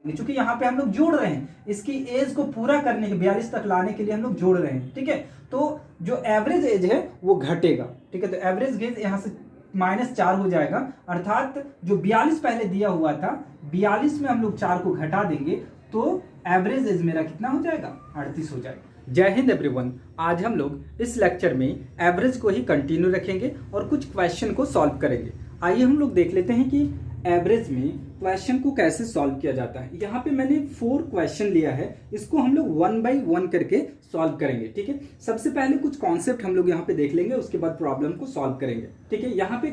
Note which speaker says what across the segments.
Speaker 1: चूंकि यहाँ पे हम लोग जोड़ रहे हैं, इसकी एज को पूरा करने के 42 तक लाने के लिए हम लोग जोड़ रहे हैं, ठीक है। तो जो एवरेज एज है वो घटेगा, ठीक है। तो एवरेज एज यहाँ से -4 हो जाएगा, अर्थात जो 42 पहले दिया हुआ था 42 में हम लोग 4 को घटा देंगे तो एवरेज एज मेरा कितना हो जाएगा, 38 हो जाएगा। जय हिंद एवरीवन। आज हम लोग इस लेक्चर में एवरेज को ही कंटिन्यू रखेंगे और कुछ क्वेश्चन को सॉल्व करेंगे। आइए हम लोग देख लेते हैं कि एवरेज में क्वेश्चन को कैसे सॉल्व किया जाता है। यहाँ पे मैंने 4 क्वेश्चन लिया है, इसको हम लोग 1 बाय 1 करके सॉल्व करेंगे, ठीक है। सबसे पहले कुछ कॉन्सेप्ट हम लोग यहाँ पे देख लेंगे, उसके बाद प्रॉब्लम को सॉल्व करेंगे, ठीक है। यहाँ पे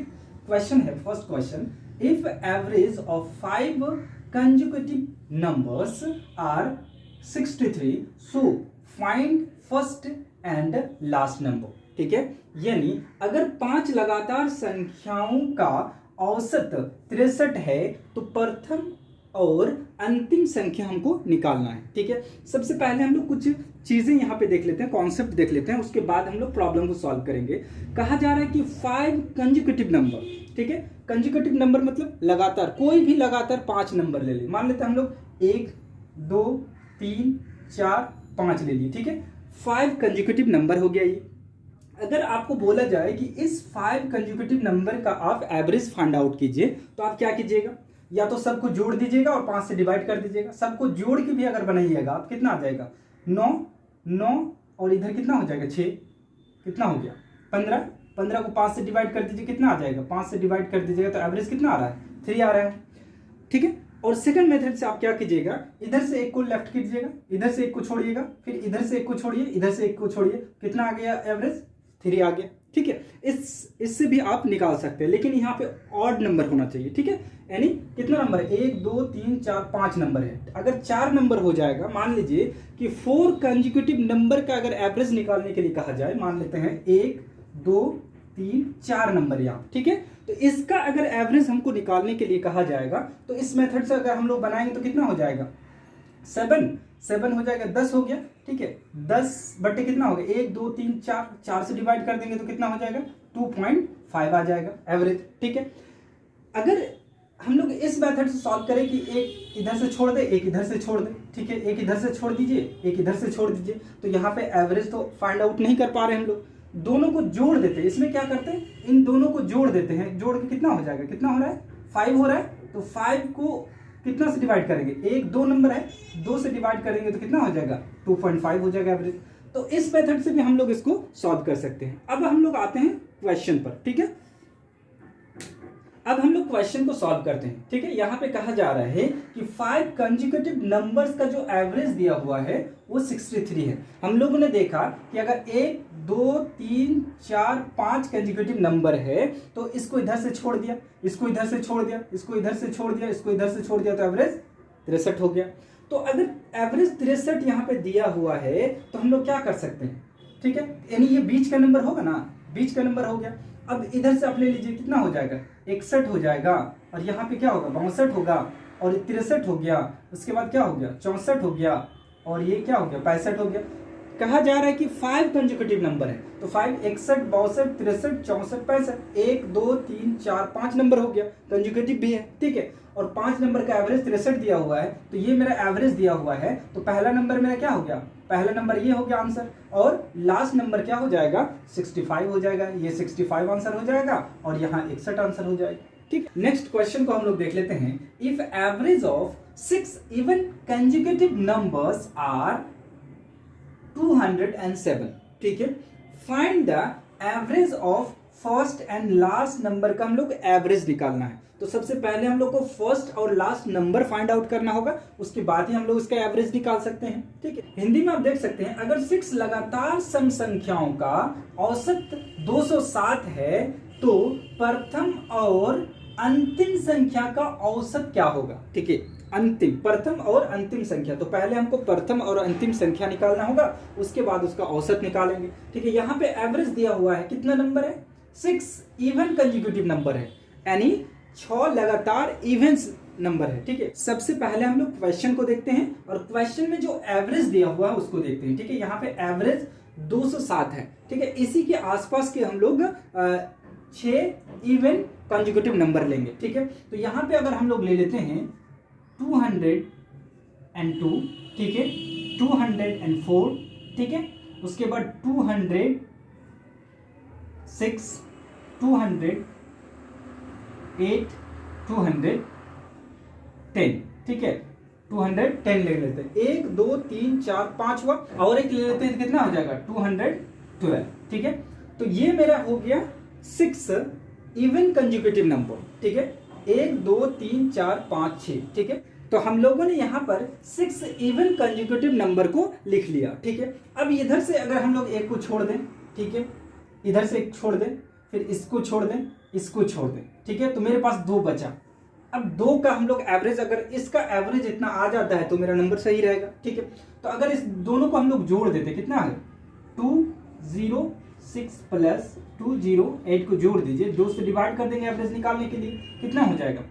Speaker 1: क्वेश्चन है, first question, if average of 5 consecutive numbers are 63 so find first and last number, ठीक है। यानी अगर 5 लगातार संख्याओं का औसत 63 है तो प्रथम और अंतिम संख्या हमको निकालना है, ठीक है। सबसे पहले हम लोग कुछ चीजें यहाँ पे देख लेते हैं, कॉन्सेप्ट देख लेते हैं, उसके बाद हम लोग प्रॉब्लम को सॉल्व करेंगे। कहा जा रहा है कि 5 कंसेक्यूटिव नंबर, ठीक है। कंसेक्यूटिव नंबर मतलब लगातार, कोई भी लगातार 5 नंबर ले ले। मान लेते हैं हम लोग 1 2 3 4 5 ले लिए, ठीक है। 5 कंसेक्यूटिव नंबर हो गया ये। अगर आपको बोला जाए कि इस 5 कंसेक्यूटिव नंबर का आप एवरेज फाइंड आउट कीजिए तो आप क्या कीजिएगा, या तो सबको जोड़ दीजिएगा और 5 से डिवाइड कर दीजिएगा। सबको जोड़ के भी अगर बनाइएगा आप, कितना आ जाएगा, 9 और इधर कितना हो जाएगा 6, कितना हो गया 15 को 5 से डिवाइड कर दीजिए, कितना आ जाएगा, 5 से डिवाइड कर दीजिएगा तो एवरेज कितना आ रहा है, 3 आ रहा है, ठीक है। और सेकंड मेथड से आप क्या कीजिएगा, इधर से एक को लेफ्ट कीजिएगा, इधर से एक को छोड़िएगा, फिर इधर से एक को छोड़िए, इधर से एक को छोड़िए, कितना आ गया एवरेज, 3 आ गया, ठीक है। इससे भी आप निकाल सकते हैं, लेकिन यहाँ पे ऑड नंबर होना चाहिए, ठीक है। यानी कितना नंबर है, 1 2 3 4 5 नंबर है। अगर 4 नंबर हो जाएगा, मान लीजिए कि 4 कंसेक्यूटिव नंबर का अगर एवरेज निकालने के लिए कहा जाए, मान लेते हैं 1 2 3 4 नंबर यहाँ, ठीक है। तो इसका अगर एवरेज हमको निकालने के लिए कहा जाएगा तो इस मेथड से अगर हम लोग बनाएंगे तो कितना हो जाएगा, 7 हो जाएगा, 10 हो गया, ठीक है। 10 बटे कितना हो गया, 1 2 3 4 से डिवाइड कर देंगे तो कितना हो जाएगा, 2.5 आ जाएगा एवरेज, ठीक है। अगर हम लोग इस मेथड से सॉल्व करें कि एक इधर से छोड़ दे, एक इधर से छोड़ दे, ठीक है, एक इधर से छोड़ दीजिए, एक इधर से छोड़ दीजिए, तो यहाँ पे एवरेज तो फाइंड आउट नहीं कर पा रहे हम लोग। दोनों को जोड़ देते हैं, इसमें क्या करते हैं, इन दोनों को जोड़ देते हैं, जोड़ के कितना हो जाएगा, कितना हो रहा है, 5 हो रहा है। तो 5 को कितना से डिवाइड करेंगे, 1 2 नंबर है, 2 से डिवाइड करेंगे तो कितना हो जाएगा, 2.5 हो जाएगा एवरेज। तो इस मेथड से भी हम लोग इसको सॉल्व कर सकते हैं। अब हम लोग आते हैं क्वेश्चन पर, ठीक है। अब हम लोग क्वेश्चन को सॉल्व करते हैं, ठीक है। यहाँ पे कहा जा रहा है कि 5 कंसेक्यूटिव नंबर्स का जो एवरेज दिया हुआ है वो 63 है। हम लोगों ने देखा कि अगर 1 2 3 4 5 कंसेक्यूटिव नंबर है तो इसको इधर से छोड़ दिया, इसको इधर से छोड़ दिया, इसको इधर से छोड़ दिया, इसको इधर से छोड़ दिया, तो एवरेज 63 हो गया। तो अगर एवरेज 63 यहाँ पे दिया हुआ है तो हम लोग क्या कर सकते हैं, ठीक है। यानी ये बीच का नंबर होगा ना, बीच का नंबर हो गया। अब इधर से आप ले लीजिए, कितना हो जाएगा, 61 हो जाएगा, और यहाँ पे क्या होगा, 62 होगा, और 63 हो गया, उसके बाद क्या हो गया, 64 हो गया, और ये क्या हो गया, 65 हो गया। कहा जा रहा है कि 5 कंसेक्यूटिव नंबर है, तो 5 61 62 63 64 65, 1 2 3 4 5 नंबर हो गया, कंसेक्यूटिव भी है, ठीक है। और 5 नंबर का एवरेज 63 दिया हुआ है, तो ये मेरा एवरेज दिया हुआ है, तो पहला नंबर मेरा क्या हो गया, पहला नंबर ये हो गया आंसर, और लास्ट नंबर क्या हो जाएगा, 65 हो जाएगा। ये 65 आंसर हो जाएगा और यहाँ 61 आंसर हो जाएगा, ठीक। नेक्स्ट क्वेश्चन को हम लोग देख लेते हैं। If average of 6 even consecutive numbers are 207, ठीक है, find the average of first and last number का हम लोग एवरेज निकालना है। तो सबसे पहले हम लोग को फर्स्ट और लास्ट नंबर फाइंड आउट करना होगा, उसके बाद ही हम लोग इसका एवरेज निकाल सकते हैं, ठीक है। हिंदी में आप देख सकते हैं, अगर 6 लगातार सम संख्याओं का औसत 207 है तो प्रथम और अंतिम संख्या का औसत क्या होगा, ठीक है। अंतिम, प्रथम और अंतिम संख्या, तो पहले हमको प्रथम और अंतिम संख्या निकालना होगा, उसके बाद उसका औसत निकालेंगे, ठीक है। यहाँ पे एवरेज दिया हुआ है, कितना नंबर है, 6 इवन कंसेक्यूटिव नंबर है, यानी 6 लगातार इवन नंबर है, ठीक है। सबसे पहले हम लोग क्वेश्चन को देखते हैं और क्वेश्चन में जो एवरेज दिया हुआ है उसको देखते हैं, ठीक है। यहाँ पे एवरेज 207 है, ठीक है। इसी के आसपास के हम लोग 6 इवन कंसेक्यूटिव नंबर लेंगे, ठीक है। तो यहाँ पे अगर हम लोग ले लेते हैं 207, 202, ठीक है, 204, ठीक है, उसके बाद 206, 208, 210, ठीक है, 210 ले लेते हैं, 1 2 3 4 5 हुआ, और एक ले लेते हैं, कितना हो जाएगा 212, ठीक है। तो ये मेरा हो गया 6 इवन कंजुगेटिव नंबर, ठीक है, 1 2 3 4 5 6, ठीक है। तो हम लोगों ने यहाँ पर 6 इवन कंजुगेटिव नंबर को लिख लिया, ठीक है। अब इधर से अगर हम लोग एक को छोड़ दें, ठीक है, इधर से एक छोड़ दें, फिर इसको छोड़ दें, इसको छोड़ दें, ठीक है, तो मेरे पास 2 बचा। अब 2 का हम लोग एवरेज, अगर इसका एवरेज इतना आ जाता है तो मेरा नंबर सही रहेगा, ठीक है। तो अगर इस दोनों को हम लोग जोड़ देते, कितना है 206 प्लस 208 को जोड़ दीजिए, 2 से डिवाइड कर देंगे एवरेज निकालने के लिए, कितना हो जाएगा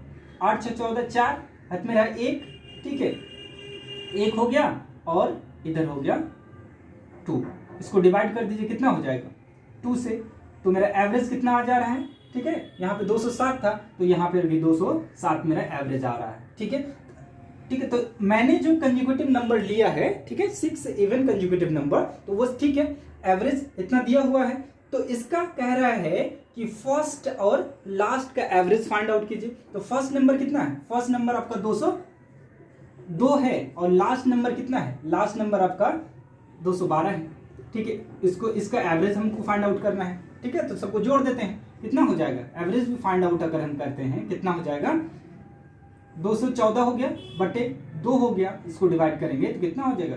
Speaker 1: 8 6 14 4, हाथ में रहा 1, ठीक है, 1 हो गया और इधर हो गया 2, इसको डिवाइड कर दीजिए, कितना हो जाएगा 2 से, तो मेरा एवरेज कितना आ जा रहा है, ठीक है, यहाँ पे 207 था तो यहाँ पे भी 207 मेरा एवरेज आ रहा है, ठीक है, ठीक है। तो मैंने जो कंजुगेटिव नंबर लिया है, ठीक है, 6 इवन कंजुगेटिव नंबर, तो वो ठीक है, एवरेज इतना दिया हुआ है। तो इसका कह रहा है कि फर्स्ट और लास्ट का एवरेज फाइंड आउट कीजिए। तो फर्स्ट नंबर कितना है, फर्स्ट नंबर आपका 202 है, और लास्ट नंबर कितना है, लास्ट नंबर आपका 212 है, ठीक है। इसको, इसका एवरेज हमको फाइंड आउट करना है, ठीक है। तो सबको जोड़ देते हैं, कितना हो जाएगा, एवरेज भी फाइंड आउट अगर हम करते हैं, कितना हो जाएगा 214 हो गया बटे 2 हो गया, इसको डिवाइड करेंगे तो कितना हो जाएगा,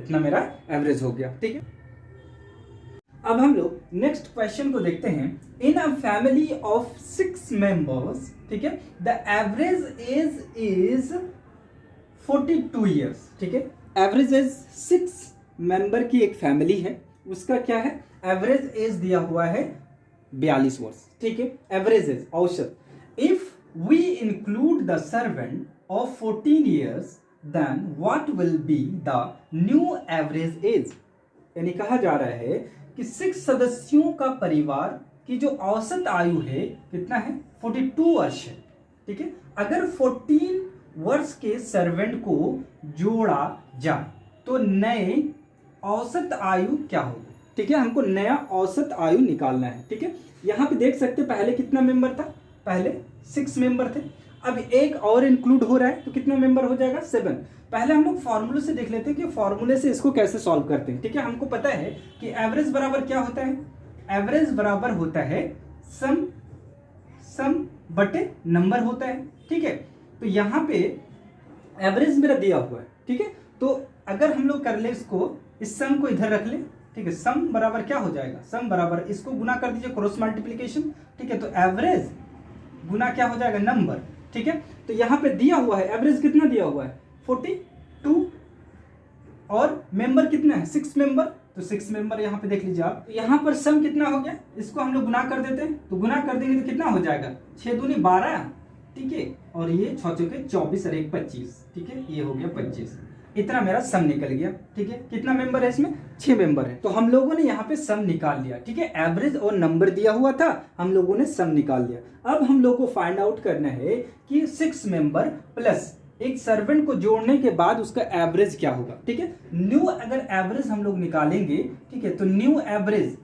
Speaker 1: इतना मेरा एवरेज हो गया, ठीक है। अब हम लोग नेक्स्ट क्वेश्चन को देखते हैं। In a family of 6 members, ठीक है, the average age is 42 years, ठीक है। एवरेज एज 6 मेंबर की एक फैमिली है, उसका क्या है, एवरेज एज दिया हुआ है 42 वर्ष, ठीक है, एवरेज एज औसत। If we include the servant of 14 years then what will be the new average age. यानी कहा जा रहा है कि 6 सदस्यों का परिवार की जो औसत आयु है कितना है, 42 वर्ष है, ठीक है। अगर 14 वर्ष के सर्वेंट को जोड़ा जाए तो नए औसत आयु क्या होगी, ठीक है, हमको नया औसत आयु निकालना है, ठीक है। यहाँ पे देख सकते पहले कितना मेंबर था, पहले 6 मेंबर थे, अब एक और इंक्लूड हो रहा है तो कितना मेंबर हो जाएगा 7। पहले हम लोग फॉर्मूले से देख लेते हैं कि फॉर्मूले से इसको कैसे सॉल्व करते हैं, ठीक है। हमको पता है कि एवरेज बराबर क्या होता है, एवरेज बराबर होता है सम बटे नंबर होता है, ठीक है। तो यहाँ पे एवरेज मेरा दिया हुआ है, ठीक है। तो अगर हम लोग कर ले इसको, इस सम को इधर रख ले, ठीक है, सम बराबर क्या हो जाएगा, सम बराबर इसको गुना कर दीजिए, क्रॉस मल्टीप्लिकेशन, ठीक है। तो एवरेज गुना क्या हो जाएगा, नंबर, ठीक है। तो यहाँ पे दिया हुआ है एवरेज कितना दिया हुआ है 42, और मेंबर कितना है 6 मेंबर, तो 6 मेंबर यहाँ पे देख लीजिए आप। तो यहाँ पर सम कितना हो गया, इसको हम लोग गुना कर देते हैं, तो गुना कर देंगे तो कितना हो जाएगा 6 दूनी 12, ठीक है, और ये 6 चौके 24 और 1 25, ठीक है, ये हो गया 25। इतना मेरा सम निकल गया, ठीक है। कितना मेंबर है इसमें, 6 मेंबर है। तो हम लोगों ने यहाँ पे सम निकाल लिया, ठीक है, एवरेज और नंबर दिया हुआ था, हम लोगों ने सम निकाल लिया। अब हम लोग को फाइंड आउट करना है कि 6 मेंबर प्लस एक सर्वेंट को जोड़ने के बाद उसका एवरेज क्या होगा, ठीक है। न्यू अगर एवरेज हम लोग निकालेंगे, ठीक है, तो न्यू एवरेज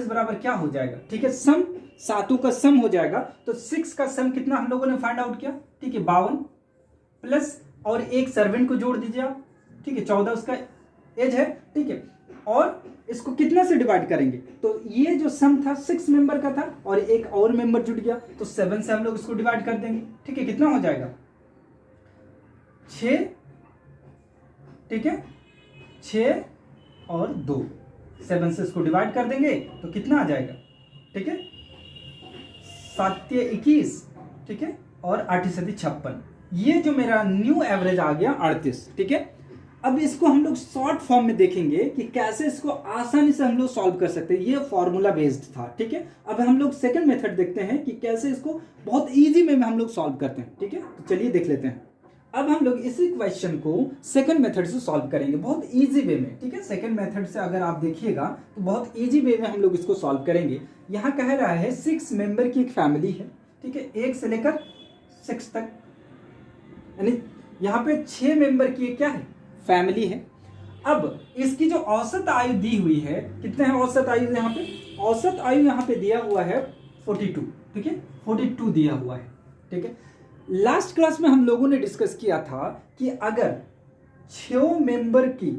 Speaker 1: बराबर क्या हो जाएगा, ठीक है, सम, सातों का सम हो जाएगा। तो 6 का सम कितना हम लोगों ने फाइंड आउट किया, ठीक है, 52 प्लस और एक सर्वेंट को जोड़ दीजिए आप, ठीक है, 14 उसका एज है, ठीक है, और इसको कितना से डिवाइड करेंगे, तो ये जो सम था 6 मेंबर का था और एक और मेंबर जुड़ गया, तो 7 से हम लोग इसको डिवाइड कर देंगे, ठीक है, कितना हो जाएगा 6, ठीक है, 6 और 2, 7 से इसको डिवाइड कर देंगे तो कितना आ जाएगा, ठीक है, 7 × 21, ठीक है, और 8 × 7 56, ये जो मेरा न्यू एवरेज आ गया 38, ठीक है। अब इसको हम लोग शॉर्ट फॉर्म में देखेंगे कि कैसे इसको आसानी से हम लोग सॉल्व कर सकते हैं, ये फॉर्मूला बेस्ड था, ठीक है। अब हम लोग सेकंड मेथड देखते हैं कि कैसे इसको बहुत इजी वे में हम लोग सॉल्व करते हैं, ठीक है। तो चलिए देख लेते हैं। अब हम लोग इसी क्वेश्चन को सेकंड मेथड से सॉल्व करेंगे, बहुत इजी वे में, ठीक है। सेकंड मेथड से अगर आप देखिएगा तो बहुत इजी वे में हम लोग इसको सॉल्व करेंगे। यहाँ कह रहा है 6 मेंबर की एक फैमिली है, ठीक है, 1 से लेकर 6 तक, यानी यहाँ पे 6 मेंबर की क्या है, फैमिली है। अब इसकी जो औसत आयु दी हुई है, कितने हैं औसत आयु यहाँ पे, औसत आयु यहाँ पे दिया हुआ है 42, ठीक है, 42 दिया हुआ है, ठीक है। लास्ट क्लास में हम लोगों ने डिस्कस किया था कि अगर 6 मेंबर की,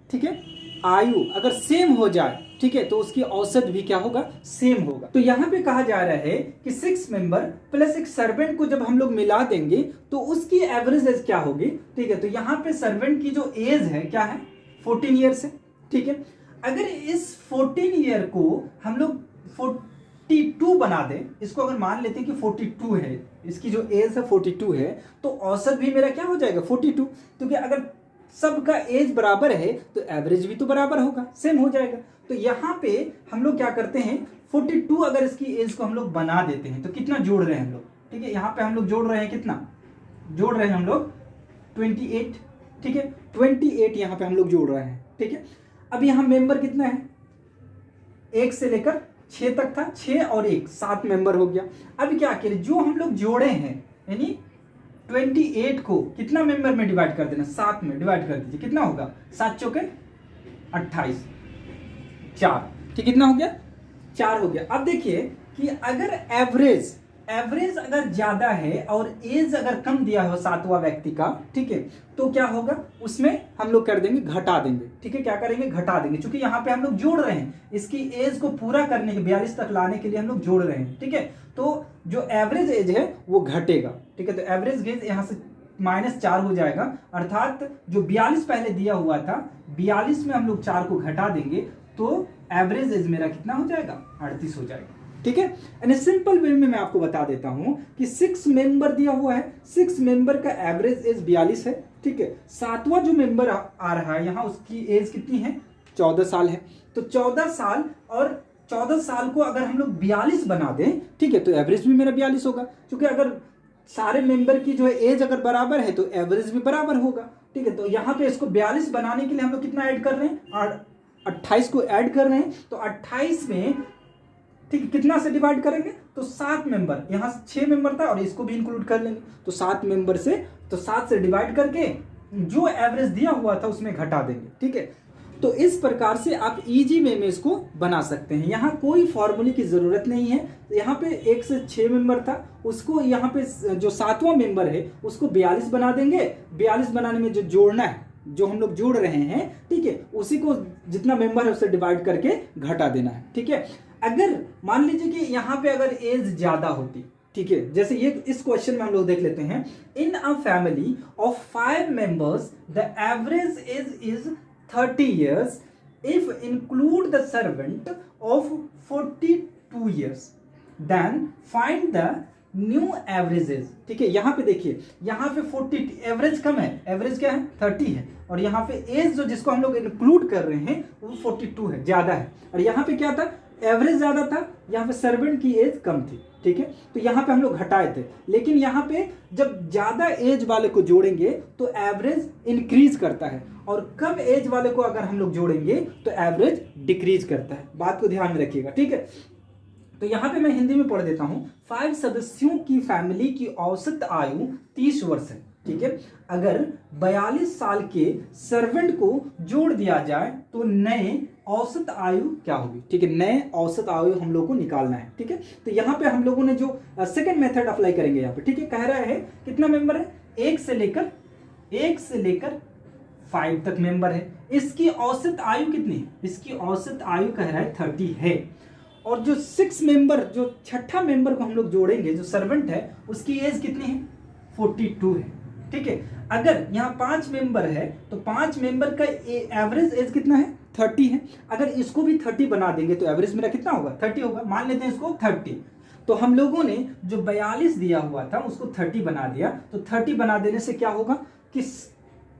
Speaker 1: ठीक है, आयु अगर सेम हो जाए, ठीक है, तो उसकी औसत भी क्या होगा, सेम होगा। तो यहाँ पे कहा जा रहा है कि 6 मेंबर प्लस एक सर्वेंट को जब हम लोग मिला देंगे तो उसकी एवरेज एज क्या होगी, ठीक है। तो यहाँ पे सर्वेंट की जो एज है क्या है, 14 ईयर्स है, ठीक है। अगर इस 14 ईयर को हम लोग 42 बना दें, इसको अगर मान लेते हैं कि 42 है, इसकी जो एज है 42 है, तो औसत भी मेरा क्या हो जाएगा 42, क्योंकि अगर सबका एज बराबर है तो एवरेज भी तो बराबर होगा, सेम हो जाएगा। तो यहाँ पे हम लोग क्या करते हैं, 42 अगर इसकी एज को हम लोग बना देते हैं तो कितना जोड़ रहे हैं हम लोग, ठीक है। यहाँ पे हम लोग जोड़ रहे हैं, कितना जोड़ रहे हैं हम लोग, 28, ठीक है, 28 यहाँ पे हम लोग जोड़ रहे हैं, ठीक है। अब यहाँ मेंबर कितना है, 1 से लेकर 6 तक था, 6 और 1 7 मेंबर हो गया। अब क्या करें, जो हम लोग जोड़े हैं यानी 28 को कितना मेंबर में डिवाइड कर देना, 7 में डिवाइड कर दीजिए, कितना होगा, 7 चौके 28, 4, ठीक, कितना हो गया, 4 हो गया। अब देखिए कि अगर एवरेज अगर ज्यादा है और एज अगर कम दिया हो 7वां व्यक्ति का, ठीक है, तो क्या होगा, उसमें हम लोग कर देंगे, घटा देंगे, ठीक है। क्या करेंगे, घटा देंगे, क्योंकि यहाँ पे हम लोग जोड़ रहे हैं, इसकी एज को पूरा करने के 42 तक लाने के लिए हम लोग जोड़ रहे हैं, ठीक है। तो जो एवरेज एज है वो घटेगा, ठीक है। तो एवरेज एज यहाँ से -4 हो जाएगा, अर्थात जो 42 पहले दिया हुआ था, 42 में हम लोग 4 को घटा देंगे तो एवरेज एज मेरा कितना हो जाएगा, 38 हो जाएगा, ठीक है। यानी सिंपल वे में मैं आपको बता देता हूं कि 6 मेंबर दिया हुआ है, 6 मेंबर का एवरेज एज 42 है, ठीक है। 7वां जो मेंबर आ रहा है यहाँ, उसकी एज कितनी है, 14 साल है। तो 14 साल और 14 साल को अगर हम लोग 42 बना दें, ठीक है, तो एवरेज भी मेरा 42 होगा, क्योंकि अगर सारे मेंबर की जो है एज अगर बराबर है तो एवरेज भी बराबर होगा, ठीक है। तो यहाँ पे इसको 42 बनाने के लिए हम लोग कितना ऐड कर रहे हैं, 28 को ऐड कर रहे हैं। तो 28 में, ठीक है, कितना से डिवाइड करेंगे, तो 7 मेंबर, यहाँ 6 मेंबर था और इसको भी इंक्लूड कर लेंगे, तो 7 मेंबर से, तो 7 से डिवाइड करके जो एवरेज दिया हुआ था उसमें घटा देंगे, ठीक है। तो इस प्रकार से आप इजी वे में इसको बना सकते हैं, यहाँ कोई फॉर्मूले की जरूरत नहीं है। यहाँ पे 1 से 6 मेंबर था, उसको यहाँ पे जो 7वां मेंबर है उसको 42 बना देंगे, 42 बनाने में जो जोड़ना है, जो हम लोग जोड़ रहे हैं, ठीक है, उसी को जितना मेंबर है उससे डिवाइड करके घटा देना है, ठीक है। अगर मान लीजिए कि यहाँ पे अगर एज ज्यादा होती, ठीक है, जैसे ये इस क्वेश्चन में हम लोग देख लेते हैं, in a family of 5 members the average age is 30 years if include the servant of 42 years then find the new averages, ठीक है। यहाँ पे देखिए, यहाँ पे 40 एवरेज कम है, एवरेज क्या है 30 है, और यहाँ पे एज जो जिसको हम लोग इंक्लूड कर रहे हैं वो 42 है, ज्यादा है। और यहाँ पे क्या था, एवरेज ज्यादा था, यहाँ पे सर्वेंट की एज कम थी, ठीक है। तो यहाँ पे हम लोग घटाए थे, लेकिन यहाँ पे जब ज्यादा एज वाले को जोड़ेंगे तो एवरेज इंक्रीज करता है, और कम एज वाले को अगर हम लोग जोड़ेंगे तो एवरेज डिक्रीज करता है। बात को ध्यान में रखिएगा, ठीक है। तो यहाँ पे मैं हिंदी में पढ़ देता हूँ। 5 सदस्यों की फैमिली की औसत आयु 30 वर्ष है, ठीक है। अगर 42 साल के सर्वेंट को जोड़ दिया जाए तो नए औसत आयु क्या होगी, ठीक है। नए औसत आयु हम लोग को निकालना है, ठीक है। तो यहाँ पे हम लोगों ने जो सेकंड मेथड अप्लाई करेंगे यहाँ पे, ठीक है। कह रहा है कितना मेंबर है, 1 से लेकर 5 तक मेंबर है। इसकी औसत आयु कितनी है, इसकी औसत आयु कह रहा है 30 है। और जो 6 मेंबर, जो 6ठा मेंबर को हम लोग जोड़ेंगे, जो सर्वेंट है, उसकी एज कितनी है, 42 है, ठीक है। अगर यहाँ 5 मेंबर है तो 5 मेंबर का एवरेज एज कितना है, 30 है। अगर इसको भी 30 बना देंगे तो एवरेज मेरा कितना होगा, 30 होगा। मान लेते हैं इसको 30, तो हम लोगों ने जो 42 दिया हुआ था उसको 30 बना दिया, तो 30 बना देने से क्या होगा कि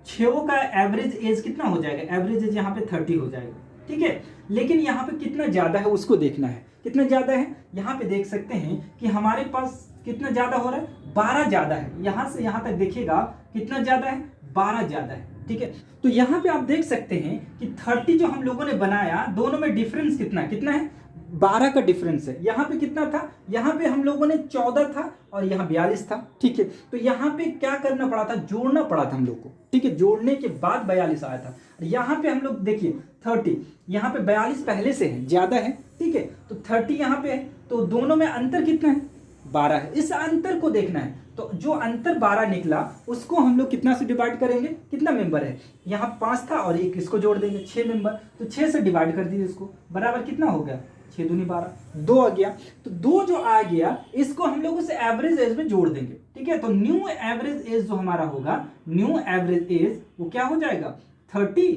Speaker 1: 6 का एवरेज एज कितना हो जाएगा, एवरेज एज यहाँ पे 30 हो जाएगा, ठीक है। लेकिन यहाँ पे कितना ज्यादा है उसको देखना है, कितना ज्यादा है। यहाँ पे देख सकते हैं कि हमारे पास कितना ज्यादा हो रहा है, 12 ज्यादा है। यहाँ से यहाँ तक देखिएगा कितना ज्यादा है, 12 ज्यादा है, ठीक है। तो यहाँ पे आप देख सकते हैं कि 30 जो हम लोगों ने बनाया, दोनों में डिफरेंस कितना है, 12 का डिफरेंस है। यहाँ पे कितना था, यहाँ पे हम लोगों ने 14 था और यहाँ 42 था, ठीक है। तो यहाँ पे क्या करना पड़ा था, जोड़ना पड़ा था हम लोग को, ठीक है। जोड़ने के बाद 42 आया था। यहाँ पे हम लोग देखिए 30, यहाँ पे 42 पहले से है, ज्यादा है, ठीक है। तो 30 यहाँ पे है, तो दोनों में अंतर कितना है, 12 है। इस अंतर को देखना है, तो जो अंतर 12 निकला उसको हम लोग कितना से डिवाइड करेंगे, कितना मेंबर है, यहाँ 5 था और एक इसको जोड़ देंगे, 6 मेंबर। तो 6 से डिवाइड कर दीजिए इसको, बराबर कितना हो गया, 6 दूनी 12, 2 आ गया। तो 2 जो आ गया इसको हम लोग उसे एवरेज एज में जोड़ देंगे, ठीक है। तो न्यू एवरेज एज जो हमारा होगा, न्यू एवरेज एज वो क्या हो जाएगा, 30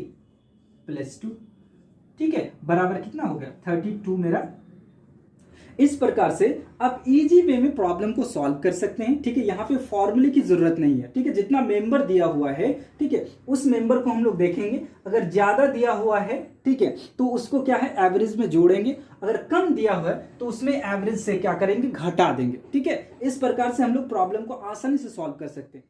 Speaker 1: + 2, ठीक है, बराबर कितना हो गया, 32 मेरा। इस प्रकार से आप इजी वे में प्रॉब्लम को सॉल्व कर सकते हैं, ठीक है। यहाँ पे फॉर्मूले की जरूरत नहीं है, ठीक है। जितना मेंबर दिया हुआ है, ठीक है, उस मेंबर को हम लोग देखेंगे। अगर ज्यादा दिया हुआ है, ठीक है, तो उसको क्या है, एवरेज में जोड़ेंगे। अगर कम दिया हुआ है तो उसमें एवरेज से क्या करेंगे, घटा देंगे, ठीक है। इस प्रकार से हम लोग प्रॉब्लम को आसानी से सॉल्व कर सकते हैं।